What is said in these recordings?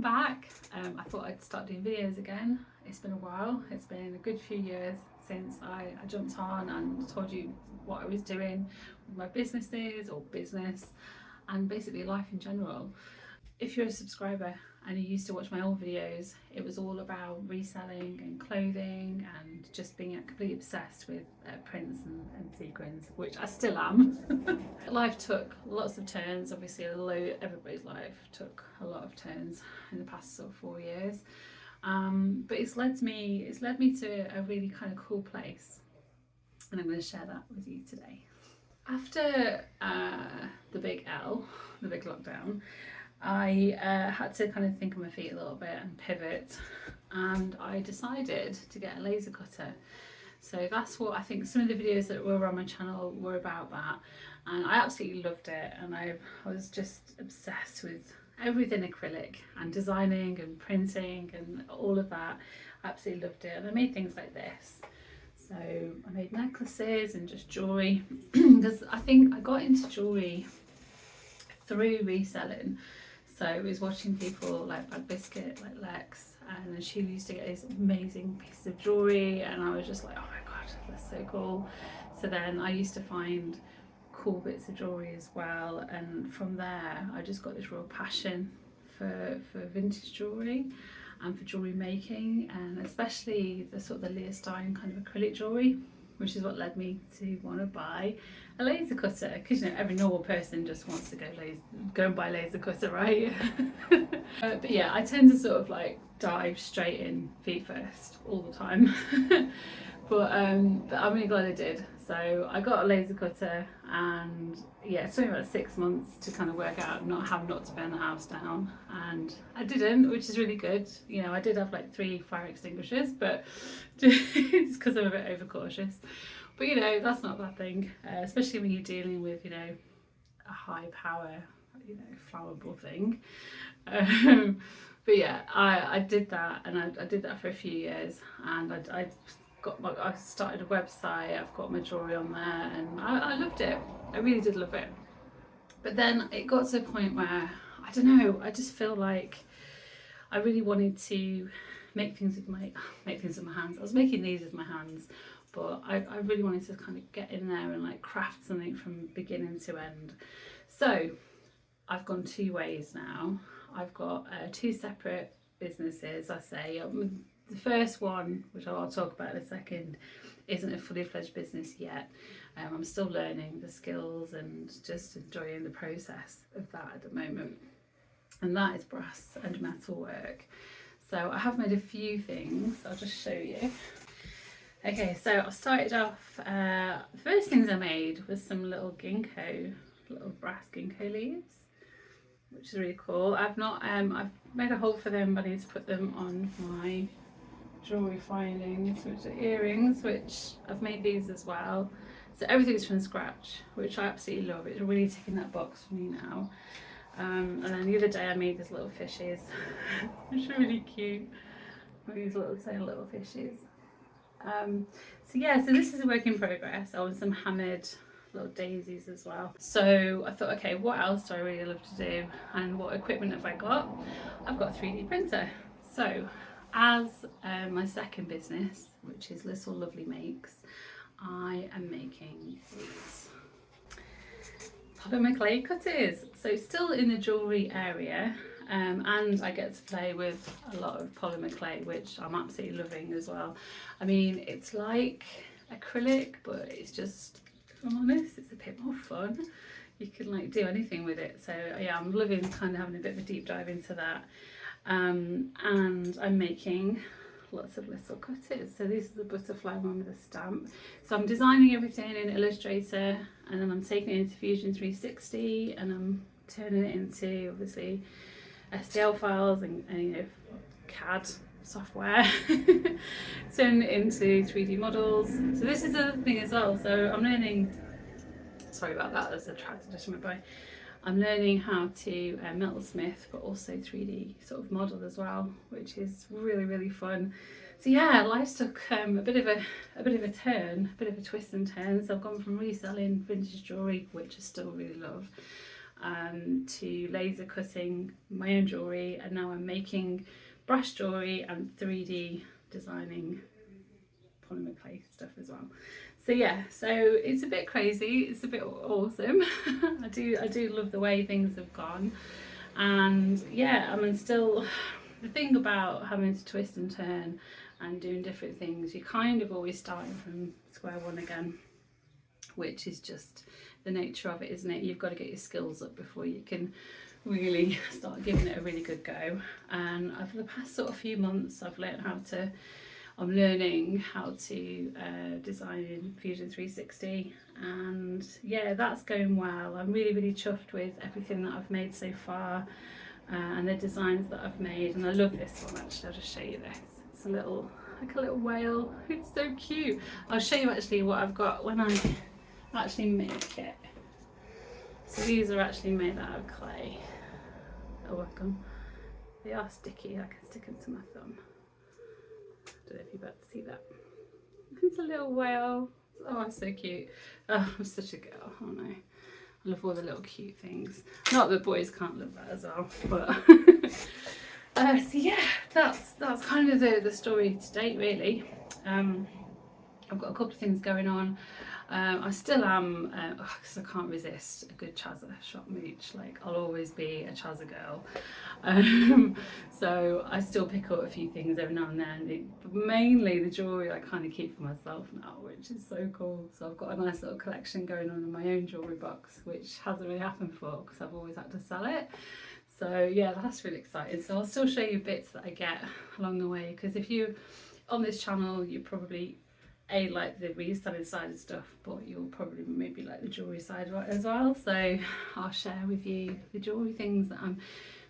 I'm back. I thought I'd start doing videos again. It's been a while. It's been a good few years since I jumped on and told you what I was doing with my businesses or business and basically life in general. If you're a subscriber and you used to watch my old videos, it was all about reselling and clothing and just being completely obsessed with prints and sequins, which I still am. Life took lots of turns, obviously, although everybody's life took a lot of turns in the past sort of 4 years. But it's led me to a really kind of cool place, and I'm going to share that with you today. After the big lockdown, I had to kind of think on my feet a little bit and pivot, and I decided to get a laser cutter. So that's what I think some of the videos that were on my channel were about, that, and I absolutely loved it, and I was just obsessed with everything acrylic and designing and printing and all of that. I absolutely loved it, and I made things like this. So I made necklaces and just jewellery because I think I got into jewellery through reselling. So I was watching people like Bad Biscuit, like Lex, and she used to get these amazing pieces of jewellery, and I was just like, oh my god, that's so cool. So then I used to find cool bits of jewellery as well, and from there I just got this real passion for vintage jewellery and for jewellery making, and especially the sort of the Leah Stein kind of acrylic jewellery, which is what led me to want to buy a laser cutter, because you know every normal person just wants to go and buy a laser cutter, right? But yeah, I tend to sort of like dive straight in feet first all the time. But I'm really glad I did. So I got a laser cutter, and yeah, it took me about 6 months to kind of work out how not to burn the house down, and I didn't, which is really good. You know, I did have like 3 fire extinguishers, but it's because I'm a bit overcautious. But you know, that's not a bad thing, especially when you're dealing with, you know, a high power, you know, flammable thing. But yeah, I did that, and I did that for a few years, and I started a website. I've got my jewellery on there, and I loved it. I really did love it. But then it got to a point where, I don't know, I just feel like I really wanted to make things with my hands. I was making these with my hands, but I really wanted to kind of get in there and like craft something from beginning to end. So I've gone 2 ways now. I've got 2 separate businesses, I say. The first one, which I'll talk about in a second, isn't a fully fledged business yet. I'm still learning the skills and just enjoying the process of that at the moment. And that is brass and metal work. So I have made a few things. I'll just show you. Okay, so I started off, the first things I made was some little brass ginkgo leaves, which is really cool. I've made a hole for them, but I need to put them on my jewellery findings, which are earrings, which I've made these as well. So everything's from scratch, which I absolutely love. It's really ticking that box for me now. And then the other day I made these little fishes, which are really cute. These tiny little fishes. So yeah, so this is a work in progress. I want some hammered little daisies as well. So I thought, okay, what else do I really love to do, and what equipment have I got? I've got a 3D printer. So as my second business, which is Little Lovely Makes, I am making these polymer clay cutters. So still in the jewellery area, and I get to play with a lot of polymer clay, which I'm absolutely loving as well. I mean, it's like acrylic, but it's just, if I'm honest, it's a bit more fun. You can like do anything with it. So yeah, I'm loving kind of having a bit of a deep dive into that. And I'm making lots of little cutters. So this is the butterfly one with a stamp. So I'm designing everything in Illustrator, and then I'm taking it into Fusion 360, and I'm turning it into obviously STL files and you know, CAD software, turning it into 3D models. So this is the other thing as well. So I'm learning, sorry about that, there's a tractor just went by. I'm learning how to Metalsmith, but also 3D sort of model as well, which is really, really fun. So yeah, life's took a bit of a turn, a bit of a twist and turn. So I've gone from reselling vintage jewellery, which I still really love, to laser cutting my own jewellery, and now I'm making brush jewellery and 3D designing polymer clay stuff as well. So yeah, so it's a bit crazy, it's a bit awesome. I do love the way things have gone, and yeah, I mean, still, the thing about having to twist and turn and doing different things, you're kind of always starting from square one again, which is just the nature of it, isn't it? You've got to get your skills up before you can really start giving it a really good go. And over the past sort of few months, I'm learning how to design in Fusion 360, and yeah, that's going well. I'm really chuffed with everything that I've made so far, and the designs that I've made, and I love this one actually. I'll just show you this. It's like a little whale. It's so cute. I'll show you actually what I've got when I actually make it. So these are actually made out of clay. Oh, they are sticky. I can stick them to my thumb. I don't know if you're about to see that. It's a little whale. Oh, it's so cute. Oh, I'm such a girl, aren't I? I love all the little cute things. Not that boys can't love that as well, but so yeah, that's kind of the story to date, really. I've got a couple of things going on. I still am, because I can't resist a good chazza shop mooch. Like, I'll always be a chazza girl. So I still pick up a few things every now and then. But mainly the jewellery I kind of keep for myself now, which is so cool. So I've got a nice little collection going on in my own jewellery box, which hasn't really happened before because I've always had to sell it. So yeah, that's really exciting. So I'll still show you bits that I get along the way, because if you're on this channel, you probably like the reselling side of stuff, but you'll probably maybe like the jewellery side as well. So I'll share with you the jewellery things that I'm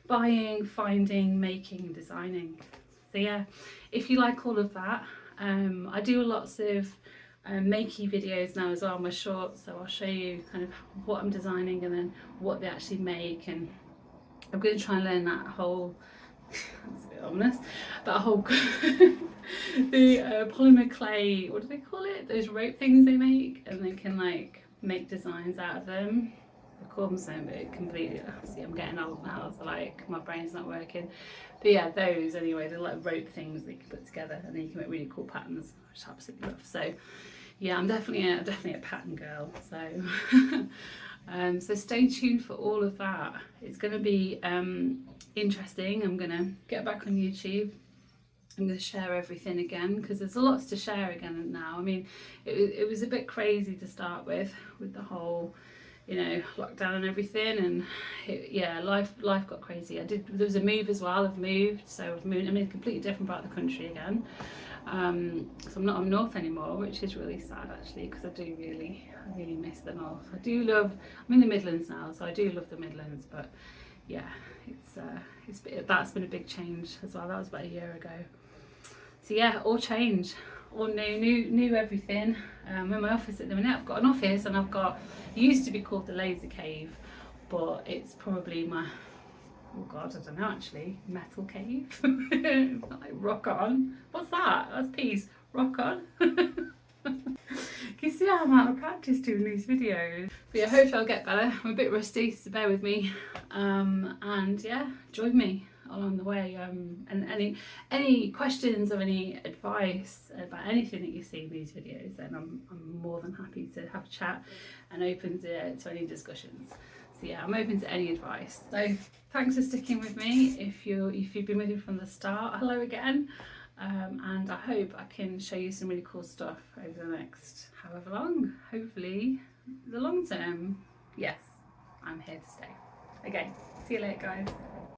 buying, finding, making, designing. So yeah, if you like all of that, I do lots of makey videos now as well, my shorts. So I'll show you kind of what I'm designing and then what they actually make, and I'm going to try and learn that whole that's a bit ominous, that whole the polymer clay, what do they call it, those rope things they make, and they can like make designs out of them. I call them something, but completely, see, I'm getting old now, so like my brain's not working. But yeah, those anyway, they're like rope things that you can put together and then you can make really cool patterns, which I absolutely love. So yeah, I'm definitely a pattern girl. So so stay tuned for all of that. It's going to be interesting. I'm going to get back on YouTube. I'm going to share everything again, because there's lots to share again now. I mean, it was a bit crazy to start with the whole, you know, lockdown and everything, and yeah, life got crazy. There was a move as well. I've moved, so I'm in a completely different part of the country again. So I'm not up north anymore, which is really sad actually, because I really miss the north. I'm in the Midlands now, so I do love the Midlands, but yeah, that's been a big change as well. That was about a year ago. So yeah, all change, all new everything. In my office at the minute, I've got an office, and it used to be called the Laser Cave, but it's probably my, oh god, I don't know actually, metal cave. Like rock on. What's that? That's peace. Rock on. Can you see how I'm out of practice doing these videos? But yeah, hopefully I'll get better. I'm a bit rusty, so bear with me. And yeah, join me along the way. And any questions or any advice about anything that you see in these videos, then I'm more than happy to have a chat and open to any discussions. So yeah, I'm open to any advice. So thanks for sticking with me. If you've been with me from the start, hello again. And I hope I can show you some really cool stuff over the next however long. Hopefully the long term. Yes, I'm here to stay. Okay, see you later guys.